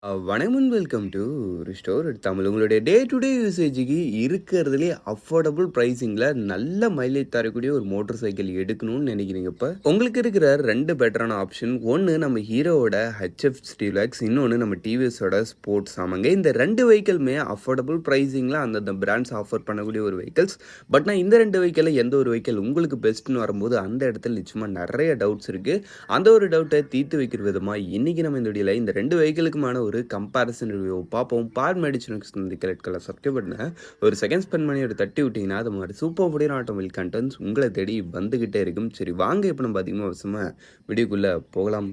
வணக்கம் welcome to restore Tamil. உங்களுடைய டே to டே யூசேஜுக்கு இருக்கிறதுலே அஃபோர்டபுள் ப்ரைஸிங்கில் நல்ல மைலேஜ் தரக்கூடிய ஒரு மோட்டர் சைக்கிள் எடுக்கணும்னு நினைக்கிறீங்க. இப்போ உங்களுக்கு இருக்கிற ரெண்டு பெட்டரான ஆப்ஷன், ஒன்று நம்ம ஹீரோவோட ஹெச்எஃப் ஸ்டீலக்ஸ், இன்னொன்று நம்ம டிவிஎஸோட ஸ்போர்ட்ஸ். ஆமாங்க, இந்த ரெண்டு வெஹிக்கிளுமே அஃபோர்டபுள் ப்ரைஸிங்கில் அந்தந்த பிராண்ட்ஸ் ஆஃபர் பண்ணக்கூடிய ஒரு வெஹிக்கிள்ஸ். பட் நான் இந்த ரெண்டு வெஹிக்கிளில் எந்த ஒரு வெஹிக்கிள் உங்களுக்கு பெஸ்ட்டுன்னு வரும்போது அந்த இடத்துல நிச்சயமாக நிறைய டவுட்ஸ் இருக்குது. அந்த ஒரு டவுட்டை தீர்த்து வைக்கிற விதமாக இன்றைக்கி நம்ம இந்த வீடியோவில் இந்த ரெண்டு வெஹிக்கிளுக்குமான ஒரு கம்பேரிசன் ரிவ்யூ பார்ப்போம். பார் மெடிசனுக்கு இந்த கரெக்ட் கலர் சப்ஸ்கிரைப் பண்ண ஒரு செகண்ட் ஸ்பெண்ட் பண்ணி ஒரு தட்டி விட்டிங்கன்னா அது மாதிரி சூப்பர் ஃபுடியான ஆட்டோமொபைல் கண்டென்ட்ஸ் உங்களை தேடி வந்துகிட்டே இருக்கும். சரி வாங்க, இப்போ நம்ம அதிகமாக அவசரமாக வீடியோக்குள்ளே போகலாம்.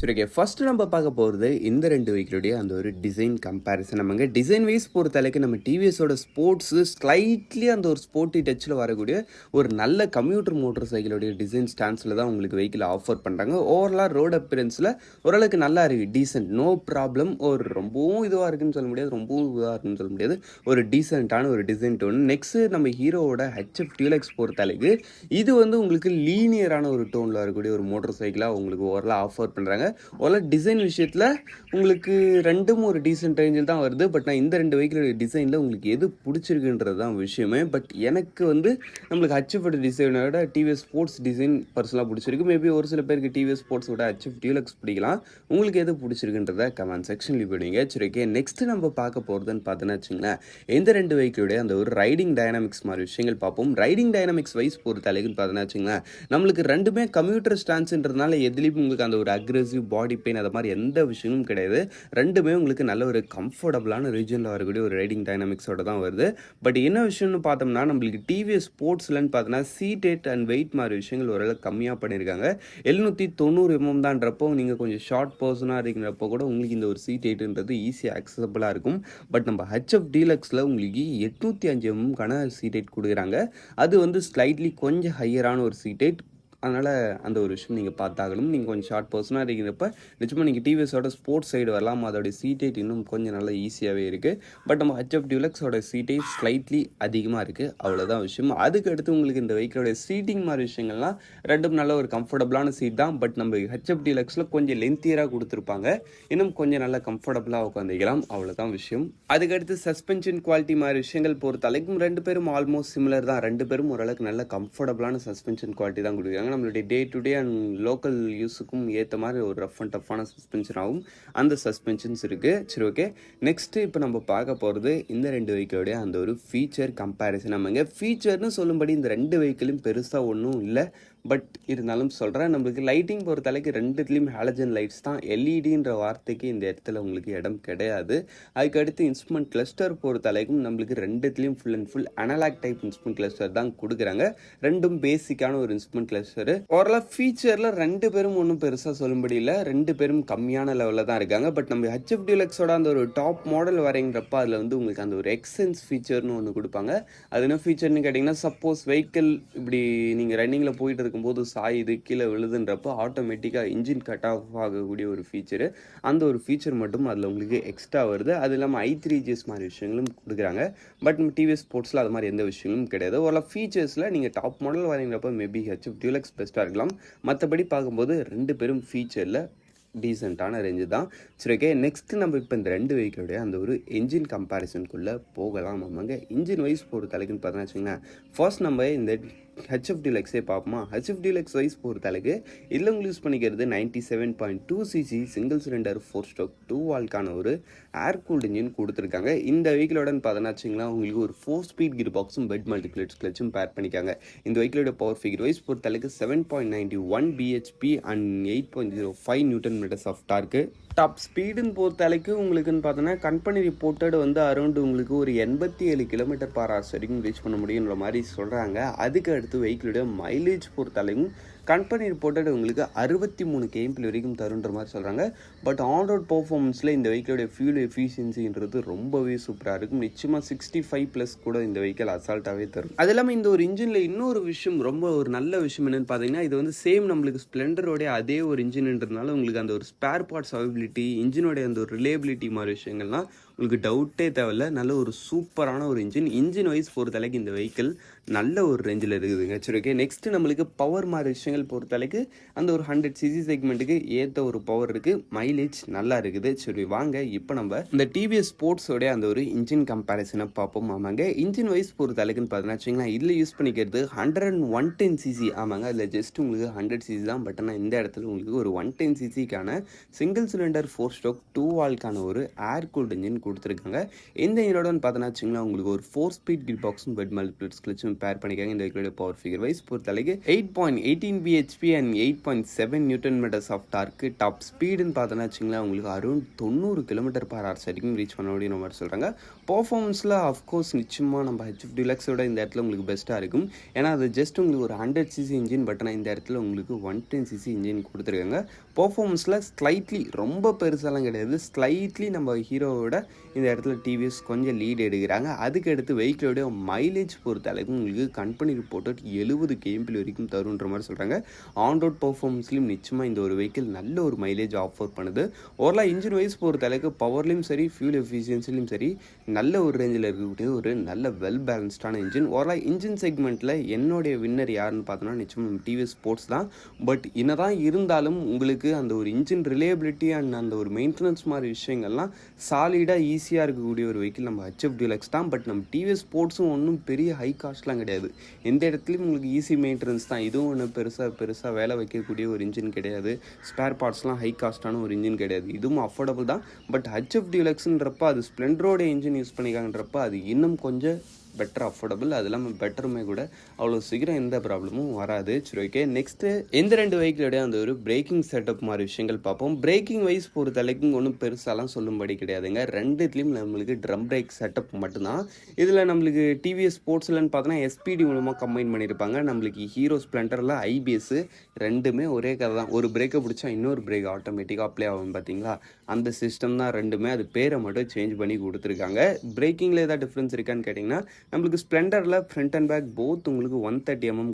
சரி ஓகே, ஃபர்ஸ்ட் நம்ம பார்க்க போகிறது இந்த ரெண்டு வெஹிக்கிளுடைய அந்த ஒரு டிசைன் கம்பேரிசன். நமக்கு டிசைன் வைஸ் பொறுத்தளவுக்கு நம்ம டிவிஎஸோட ஸ்போர்ட்ஸு ஸ்லைட்லி அந்த ஒரு ஸ்போர்ட்டி டச்சில் வரக்கூடிய ஒரு நல்ல கம்யூட்டர் மோட்டர் சைக்கிளுடைய டிசைன் ஸ்டான்ஸில் தான் உங்களுக்கு வெஹிக்கிள் ஆஃபர் பண்ணுறாங்க. ஓவரலாக ரோட் அப்பியரன்ஸில் ஓரளவுக்கு நல்லா இருக்குது, டீசென்ட், நோ ப்ராப்ளம். ஒரு ரொம்பவும் இதுவாக இருக்குன்னு சொல்ல முடியாது, ரொம்பவும் இதுவாக இருக்குன்னு சொல்ல முடியாது, ஒரு டீசென்ட்டான ஒரு டிசைன் டோன். நெக்ஸ்ட்டு நம்ம ஹீரோவோட ஹெச்எஃப் டியூலக்ஸ் பொறுத்தளவுக்கு இது வந்து உங்களுக்கு லீனியரான ஒரு டோனில் வரக்கூடிய ஒரு மோட்டர் சைக்கிளாக உங்களுக்கு ஓவரலாக ஆஃபர் பண்ணுறாங்க. ஓரளவு டிசைன் விஷயத்தில் உங்களுக்கு ரெண்டும் ஒரு டீசென்ட் ரேஞ்சில் தான் வருது. பட் நான் இந்த ரெண்டு வெஹிக்கிளோட டிசைனில் உங்களுக்கு எது பிடிச்சிருக்குன்றது தான் விஷயமே. பட் எனக்கு வந்து நம்மளுக்கு ஹெச்எஃப் டிசைனோட டிவிஎஸ் ஸ்போர்ட்ஸ் டிசைன் பர்சனலாக பிடிச்சிருக்கு. மேபி ஒரு சில பேருக்கு டிவிஎஸ் ஸ்போர்ட்ஸோட ஹெச்எஃப் டியூலக்ஸ் பிடிக்கலாம். உங்களுக்கு எது பிடிச்சிருக்குன்றத கமெண்ட் செக்ஷனில் போடுவீங்க. சரி ஓகே, நெக்ஸ்ட் நம்ம பார்க்க போகிறதுன்னு பார்த்தோன்னா வச்சுங்களேன், இந்த ரெண்டு வெஹிக்கிளோடைய அந்த ஒரு ரைடிங் டைனாமிக்ஸ் மாதிரி விஷயங்கள் பார்ப்போம். ரைடிங் டைனாமிக்ஸ் வைஸ் பொறுத்த அளவுக்குன்னு பார்த்தோன்னா வச்சுங்களேன், நம்மளுக்கு ரெண்டுமே கம்ப்யூட்டர் ஸ்டான்ஸ்ன்றதுனால எதுலேயும் உங்களுக்கு அந்த ஒரு அக்ரெசிவ் பாடி பெயின் அது மாதிரி எந்த விஷயமும் கிடையாது. ரெண்டுமே உங்களுக்கு நல்ல ஒரு கம்ஃபர்டபுளான ரீஜனில் வரக்கூடிய ஒரு ரைடிங் டைனாமிக்ஸோட தான் வருது. பட் என்ன விஷயம்னு பார்த்தோம்னா, நம்மளுக்கு டிவிஎஸ் ஸ்போர்ட்ஸ்லன்னு பார்த்தோன்னா சீட் ஹைட் அண்ட் வெயிட் மாதிரி விஷயங்கள் ஓரளவு கம்மியாக பண்ணியிருக்காங்க. 790 mm தான்றப்போ நீங்கள் கொஞ்சம் ஷார்ட் பர்சனாக இருக்கிறப்போ கூட உங்களுக்கு இந்த ஒரு சீட் ஹைட்டுன்றது ஈஸியாக அக்சசபிளாக இருக்கும். பட் நம்ம ஹெச்எஃப் டீலக்ஸில் உங்களுக்கு 805 mm சீட் ஹைட் கொடுக்குறாங்க. அது வந்து ஸ்லைட்லி கொஞ்சம் ஹையரான ஒரு சீட் ஹைட். அதனால் அந்த ஒரு விஷயம் நீங்கள் பார்த்தாகணும். நீங்கள் கொஞ்சம் ஷார்ட் பர்சனாக இருக்கிறப்ப நிச்சயமாக நீங்கள் டிவிஎஸோட ஸ்போர்ட்ஸ் சைடு வரலாம். அதோடைய சீட் ஹைட் இன்னும் கொஞ்சம் நல்லா ஈஸியாகவே இருக்குது. பட் நம்ம ஹெச்எஃப் டியூலக்ஸோட சீட் ஹைட் ஸ்லைட்லி அதிகமாக இருக்குது, அவ்வளோதான் விஷயம். அதுக்கு அடுத்து உங்களுக்கு இந்த வெஹிக்கிளோட சீட்டிங் மாதிரி விஷயங்கள்லாம் ரெண்டும் நல்ல ஒரு கம்ஃபர்டபுளான சீட் தான். பட் நம்ம ஹெச்எஃப் டியூலக்ஸில் கொஞ்சம் லென்த்தியராக கொடுத்துருப்பாங்க, இன்னும் கொஞ்சம் நல்லா கம்ஃபர்டபுளாக உட்காந்துக்கலாம், அவ்வளோதான் விஷயம். அதுக்கடுத்து சஸ்பென்ஷன் குவாலிட்டி மாதிரி விஷயங்கள் பொறுத்த அளவுக்கு ரெண்டு பேரும் ஆல்மோஸ்ட் சிமிலர் தான். ரெண்டு பேரும் ஓரளவுக்கு நல்ல கம்ஃபர்டபுளான சஸ்பென்ஷன் குவாலிட்டி தான் கொடுக்குறாங்க. நம்மளுடைய day to day and local யூஸுக்கும் ஏற்ற மாதிரி ஒரு ரஃப் அண்ட் டஃப்பான சஸ்பென்ஷனாகவும் அந்த சஸ்பென்ஷன்ஸ் இருக்குது. சரி ஓகே, நெக்ஸ்ட்டு இப்போ நம்ம பார்க்க போகிறது இந்த ரெண்டு வெஹிக்கிளோடைய அந்த ஒரு ஃபீச்சர் கம்பேரிசன். நம்மங்க ஃபீச்சர்னு சொல்லும்படி இந்த ரெண்டு வெஹிக்கிளும் பெருசாக ஒன்றும் இல்லை. பட் இருந்தாலும் சொல்கிறேன், நம்மளுக்கு லைட்டிங் பொறுத்தளவுக்கு ரெண்டுத்துலேயும் ஹாலஜன் லைட்ஸ் தான். எல்இடின்ற வார்த்தைக்கு இந்த இடத்துல உங்களுக்கு இடம் கிடையாது. அதுக்கடுத்து இன்ஸ்ட்ருமெண்ட் கிளஸ்டர் பொறுத்தளவுக்கும் நம்மளுக்கு ரெண்டுத்துலேயும் full and full analog type instrument cluster தான் கொடுக்குறாங்க. ரெண்டும் பேசிக்கான ஒரு இன்ஸ்ட்ருமெண்ட் கிளஸ்டரு. ஓரளவு ஃபீச்சரில் ரெண்டு பேரும் ஒன்றும் பெருசாக சொல்லும்படி இல்லை, ரெண்டு பேரும் கம்மியான லெவலில் தான் இருக்காங்க. பட் நம்ம ஹெச்எஃப் டியூலக்ஸோட அந்த ஒரு டாப் மாடல் வரைங்கிறப்ப அதில் வந்து உங்களுக்கு அந்த ஒரு எக்ஸென்ஸ் ஃபீச்சர்னு ஒன்று கொடுப்பாங்க. அது என்ன ஃபீச்சர்னு கேட்டிங்கன்னா, சப்போஸ் வெஹிக்கிள் இப்படி நீங்கள் ரன்னிங்கில் போயிட்டு இருக்கும்போது சாயுது கீழே விழுதுன்றப்போ ஆட்டோமேட்டிக்காக இன்ஜின் கட் ஆஃப் ஆகக்கூடிய ஒரு ஃபீச்சரு. அந்த ஒரு ஃபீச்சர் மட்டும் அதில் உங்களுக்கு எக்ஸ்ட்ரா வருது. அது இல்லாமல் i3GS மாதிரி விஷயங்களும் கொடுக்குறாங்க. பட் நம்ம டிவிஎஸ் ஸ்போர்ட்ஸில் அது மாதிரி எந்த விஷயங்களும் கிடையாது. ஒரு ஃபீச்சர்ஸில் நீங்கள் டாப் மாடல் வரீங்கிறப்ப மேபி ஹெச்எஃப் டியூலக்ஸ் பெஸ்ட்டாக இருக்கலாம். மற்றபடி பார்க்கும்போது ரெண்டு பேரும் ஃபீச்சரில் டீசெண்டான ரேஞ்சு தான். சரி ஓகே, நெக்ஸ்ட்டு நம்ம இப்போ இந்த ரெண்டு வெஹிக்கிளோடைய அந்த ஒரு என்ஜின் கம்பேரிசனுக்குள்ளே போகலாம். ஆமாங்க, இன்ஜின் வைஸ் பொறுத்த அளவுக்குன்னு பார்த்தோன்னா வச்சுக்கோங்களேன், ஃபர்ஸ்ட் நம்ம இந்த ஹெச்எஃப் டியூலக்ஸே பார்ப்போமா. ஹெச்எஃப் டியூலக்ஸ் வைஸ் பொறுத்த அளவுக்கு இதில் உங்களுக்கு யூஸ் பண்ணிக்கிறது 97.2 cc சிங்கிள் சிலிண்டர் 4 ஸ்ட்ரோக் 2 வால்க்கான ஒரு ஏர் கூல்டு இன்ஜின் கொடுத்துருக்காங்க. இந்த வெஹிக்கிளோடன்னு பார்த்தோன்னா வச்சுங்களா, உங்களுக்கு ஒரு 4 ஸ்பீட் கியர் பாக்ஸும் பெட் மல்டிபிளேட்ஸ் கிளச்சும் பேர் பண்ணிக்காங்க. இந்த வெஹிக்கிளோட பவர் ஃபிகர் வைஸ் பொறுத்த அளவுக்கு 7.91 bhp and 8.05 Nm of torque. Top ஸ்பீடுன்னு பொறுத்த அளவுக்கு உங்களுக்குன்னு பார்த்தோன்னா கம்பெனி ரிப்போர்ட்டட் வந்து அரௌண்ட் உங்களுக்கு ஒரு 87 km/h வரைக்கும் ரீச் பண்ண முடியுன்ற மாதிரி சொல்கிறாங்க. அதுக்கு அடுத்து வெஹிக்கிளோட மைலேஜ் பொறுத்த அளவுக்கும் கம்பெனி ரிப்போர்ட்டட் உங்களுக்கு 63 km வரைக்கும் தருன்ற மாதிரி சொல்கிறாங்க. பட் ஆன் ரோட் பர்ஃபார்மன்ஸில் இந்த வெஹிக்கிளோட ஃபியூல் எஃபிஷியன்சின்றது ரொம்பவே சூப்பராக இருக்கும். நிச்சயமாக 65+ கூட இந்த வெஹிக்கிள் அசால்ட்டாகவே தரும். அது இல்லாமல் இந்த ஒரு இன்ஜினில் இன்னொரு விஷயம், ரொம்ப ஒரு நல்ல விஷயம் என்னென்னு பார்த்தீங்கன்னா, இது வந்து சேம் நம்மளுக்கு ஸ்ப்ளெண்டரோடைய அதே ஒரு இன்ஜின்ன்றதுனால உங்களுக்கு அந்த ஒரு ஸ்பேர் பார்ட்ஸ் அவைபிலிட்டி, இன்ஜினோடைய அந்த ஒரு ரிலேபிலிட்டி மாதிரி விஷயங்கள்லாம் உங்களுக்கு டவுட்டே தேவையில்ல. நல்ல ஒரு சூப்பரான ஒரு இன்ஜின் வைஸ் பொறுத்தளவுக்கு இந்த வெஹிக்கிள் நல்ல ஒரு ரேஞ்சில் இருக்குதுங்க. சரி ஓகே. நெக்ஸ்ட்டு நம்மளுக்கு பவர் மாதிரி விஷயங்கள் பொறுத்தளவுக்கு அந்த ஒரு 100cc செக்மெண்ட்டுக்கு ஏற்ற ஒரு பவர் இருக்குது. மைலேஜ் நல்லா இருக்குது. சரி வாங்க இப்போ நம்ம இந்த டிவிஎஸ் ஸ்போர்ட்ஸோடைய அந்த ஒரு இன்ஜின் கம்பேரிசனை பார்ப்போம். ஆமாங்க, இன்ஜின் வைஸ் பொறுத்தளவுக்குன்னு பார்த்தீங்கன்னா வச்சுங்களேன், இதில் யூஸ் பண்ணிக்கிறது 110cc. ஆமாங்க, அதில் ஜஸ்ட் உங்களுக்கு 100cc தான். பட் ஆனால் இந்த இடத்துல உங்களுக்கு ஒரு 110ccக்கான சிங்கிள் சிலிண்டர் 4 ஸ்ட்ரோக் 2 வால்க்கான ஒரு ஏர் கூல்டு இன்ஜின் கொடுத்துருக்காங்க. இந்த இன்ஜினோட பார்த்தீங்கன்னா வச்சுங்களேன், உங்களுக்கு ஒரு 4 ஸ்பீட் கியர் பாக்ஸும் பெட் மல்டிபிளெக்ஸ் கிளச்சும் பேர் பண்ணிக்காங்க. இந்த வெஹிக்கிளோட பவர் ஃபிகர் வைஸ் பொறுத்தளவுக்கு 8.18 bhp and 8.7 newton meters of torque. Top ஸ்பீடுன்னு பார்த்தோன்னா வச்சுங்களேன், உங்களுக்கு அரௌண்ட் 90 km/h வரைக்கும் ரீச் பண்ண முடியும் மாதிரி சொல்கிறாங்க. பர்ஃபார்மன்ஸில் அஃப்கோர்ஸ் நிச்சயமாக நம்ம HF Deluxeோட இந்த இடத்துல உங்களுக்கு பெஸ்ட்டாக இருக்கும். ஏன்னா அது ஜஸ்ட் உங்களுக்கு ஒரு 100cc இன்ஜின். பட் ஆனால் இந்த இடத்துல உங்களுக்கு 110cc இன்ஜின் கொடுத்துருக்காங்க. பர்ஃபார்மன்ஸில் ஸ்லைட்லி ரொம்ப பெருசாலாம் கிடையாது. ஸ்லைட்லி நம்ம ஹீரோவோட இந்த இடத்துல டிவிஎஸ் கொஞ்சம் லீட் எடுக்கிறாங்க. அதுக்கு அடுத்து வெஹிக்கிளோடைய மைலேஜ் பொறுத்த அளவுக்கு உங்களுக்கு கம்பெனி ரிப்போர்ட்டட் 70 kmph வரைக்கும் தருன்ற மாதிரி சொல்கிறாங்க. ஆன் ரோட் பர்ஃபார்மன்ஸ்லையும் நிச்சயமாக இந்த ஒரு வெஹிக்கிள் நல்ல ஒரு மைலேஜ் ஆஃபர் பண்ணுது. ஓவரால் இன்ஜின் வைஸ் பொறுத்த அளவுக்கு பவர்லையும் சரி ஃபியூல் எஃபிஷியன்சிலையும் சரி நல்ல ஒரு ரேஞ்சில் இருக்கக்கூடிய ஒரு நல்ல வெல் பேலன்ஸ்டான இன்ஜின். ஓவரால் இன்ஜின் செக்மெண்ட்டில் என்னுடைய வின்னர் யாருன்னு பார்த்தோன்னா நிச்சயமாக டிவிஎஸ் ஸ்போர்ட்ஸ் தான். பட் என்னதான் இருந்தாலும் உங்களுக்கு அந்த ஒரு இன்ஜின் ரிலேபிலிட்டி அண்ட் அந்த ஒரு மெயின்டெனன்ஸ் மாதிரி விஷயங்கள்லாம் சாலிடாக ஈஸியாக இருக்கக்கூடிய ஒரு வெஹிக்கிள் நம்ம HF Deluxe தான். பட் நம்ம டிவிஎஸ் ஸ்போர்ட்ஸும் ஒன்றும் பெரிய ஹை காஸ்ட்லாம் கிடையாது. எந்த இடத்துலையும் உங்களுக்கு ஈஸி மெயின்டெனன்ஸ் தான். இதுவும் ஒன்று பெருசாக வேலை வைக்கக்கூடிய ஒரு இன்ஜின் கிடையாது. ஸ்பேர் பார்ட்ஸ்லாம் ஹை காஸ்ட்டான ஒரு இன்ஜின் கிடையாது. இதுவும் அஃபோர்டபுள் தான். பட் HF Deluxeன்றப்ப அது ஸ்ப்ளெண்டரோட இன்ஜின் யூஸ் பண்ணிக்காங்கன்றப்ப அது இன்னும் கொஞ்சம் பெட்டர் அஃபோர்டபுள். அது இல்லாமல் பெட்டருமே கூட அவ்வளோ சீக்கிரம் எந்த ப்ராப்ளமும் வராது. சரி ஓகே. நெக்ஸ்ட்டு எந்த ரெண்டு வெஹிக்கிளோடைய அந்த ஒரு பிரேக்கிங் செட்டப் மாதிரி விஷயங்கள் பார்ப்போம். பிரேக்கிங் வைஸ் பொறுத்தளவுக்கு ஒன்றும் பெருசாலாம் சொல்லும்படி கிடையாதுங்க. ரெண்டுத்துலேயும் நம்மளுக்கு ட்ரம் பிரேக் செட்டப் மட்டும்தான். இதில் நம்மளுக்கு டிவிஎஸ் ஸ்போர்ட்ஸ்லன்னு பார்த்தோன்னா SPD மூலமாக கம்பைன் பண்ணியிருப்பாங்க. நம்மளுக்கு ஹீரோ ஸ்ப்ளெண்டரில் IBS ரெண்டுமே ஒரே கதை தான். ஒரு பிரேக்கை பிடிச்சா இன்னொரு பிரேக் ஆட்டோமேட்டிக்காக அப்ளை ஆகும் பார்த்தீங்களா, அந்த சிஸ்டம் தான் ரெண்டுமே. அது பேரை மட்டும் சேஞ்ச் பண்ணி கொடுத்துருக்காங்க. பிரேக்கிங்கில் ஏதாவது டிஃப்ரென்ஸ் இருக்கான்னு கேட்டிங்கன்னா நம்மளுக்கு ஸ்ப்ளெண்டரில் ஃப்ரண்ட் அண்ட் பேக் போத் உங்களுக்கு 130mm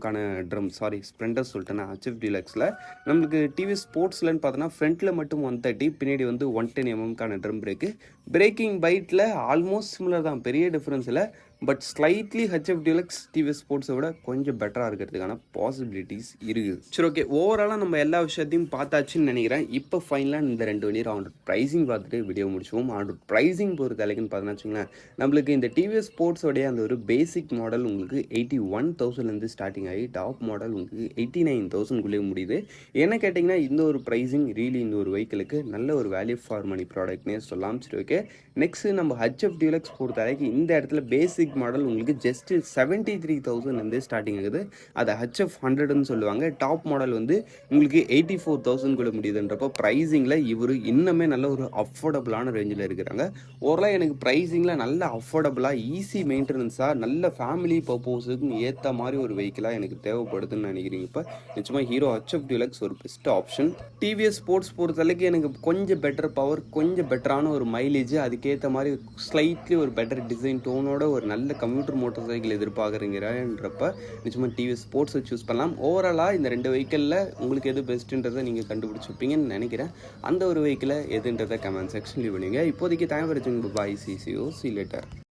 ட்ரம், சாரி ஸ்ப்ளெண்டர் சொல்லிட்டேன்னா HF Deluxeல. நம்மளுக்கு டிவிஎஸ் ஸ்போர்ட்ஸ்லன்னு பார்த்தோன்னா ஃப்ரண்ட்டில் மட்டும் 130, பின்னாடி வந்து 110mm ட்ரம் பிரேக்கு. பிரேக்கிங் பைட்டில் ஆல்மோஸ்ட் சிமிலர் தான், பெரிய டிஃப்ரென்ஸ் இல்லை. But slightly HF Deluxe TVS ஸ்போர்ட்ஸை விட கொஞ்சம் பெட்டராக இருக்கிறதுக்கான பாசிபிலிட்டிஸ் இருக்குது. சரி ஓகே. ஓவராலாக நம்ம எல்லா விஷயத்தையும் பார்த்தாச்சுன்னு நினைக்கிறேன். இப்போ ஃபைனலாக இந்த ரெண்டு வண்டியும் ஆன் ரோட் ப்ரைஸிங் பார்த்துட்டு வீடியோ முடிச்சுவோம். ஆன் ரோட் ப்ரைஸிங் பொறுத்த அளவுக்குன்னு பார்த்தோன்னா வச்சுங்களேன், நம்மளுக்கு இந்த டிவிஎஸ் ஸ்போர்ட்ஸோடைய அந்த ஒரு பேசிக் மாடல் உங்களுக்கு 81,000 ஸ்டார்டிங் ஆகி டாப் மாடல் உங்களுக்கு 89,000 முடியுது. என்ன கேட்டிங்கன்னா இந்த ஒரு ப்ரைஸிங் ரீலி இந்த ஒரு வெஹிக்கிளுக்கு நல்ல ஒரு வேல்யூ ஃபார் மணி ப்ராடக்ட்னே சொல்லலாம். சரி ஓகே. நெக்ஸ்ட் நம்ம HF Deluxe பொறுத்த வரைக்கும் இந்த இடத்துல பேசிக் மாடல் உங்களுக்கு ஜஸ்ட் 73,000 ஸ்டார்டிங் ஆகுது. அதை HF 100ன்னு சொல்லுவாங்க. டாப் மாடல் வந்து உங்களுக்கு 84,000 முடியுதுன்றப்போ ப்ரைஸிங்கில் இவர் இன்னுமே நல்ல ஒரு அஃபோர்டபுளான ரேஞ்சில் இருக்கிறாங்க. ஓவரால் எனக்கு ப்ரைஸிங்கில் நல்ல அஃபோர்டபுளாக ஈஸி மெயின்டெனன்ஸாக நல்ல ஃபேமிலி பர்பஸுக்கு ஏற்ற மாதிரி ஒரு வெஹிக்கிளாக எனக்கு தேவைப்படுதுன்னு நினைக்கிறீங்க. இப்போ நிச்சயமாக ஹீரோ HF Deluxe ஒரு பெஸ்ட் ஆப்ஷன். டிவிஎஸ் ஸ்போர்ட்ஸ் பொறுத்தளவுக்கு எனக்கு கொஞ்சம் பெட்டர் பவர், கொஞ்சம் பெட்டரான ஒரு மைலேஜ், அதுக்கேற்ற மாதிரி ஸ்லைட்லி ஒரு பெட்டர் டிசைன் டோனோட ஒரு நல்ல கம்ப்யூட்டர் மோட்டார் சைக்கிள் எதிர்பார்க்குறீங்கிறப்ப நிச்சயமாக டிவிஎஸ் ஸ்போர்ட்ஸை சூஸ் பண்ணலாம். ஓவராலாக இந்த ரெண்டு வெஹிக்கிளில் உங்களுக்கு எது பெஸ்ட்டுன்றதை நீங்கள் கண்டுபிடிச்சிருப்பீங்கன்னு நினைக்கிறேன். அந்த ஒரு வெஹிக்கிளை எதுன்றதை கமெண்ட் செக்ஷன் லீவ் பண்ணுவீங்க. இப்போதைக்கு தேங்க்யூ ஃபார் வாட்சிங். பை. See you later.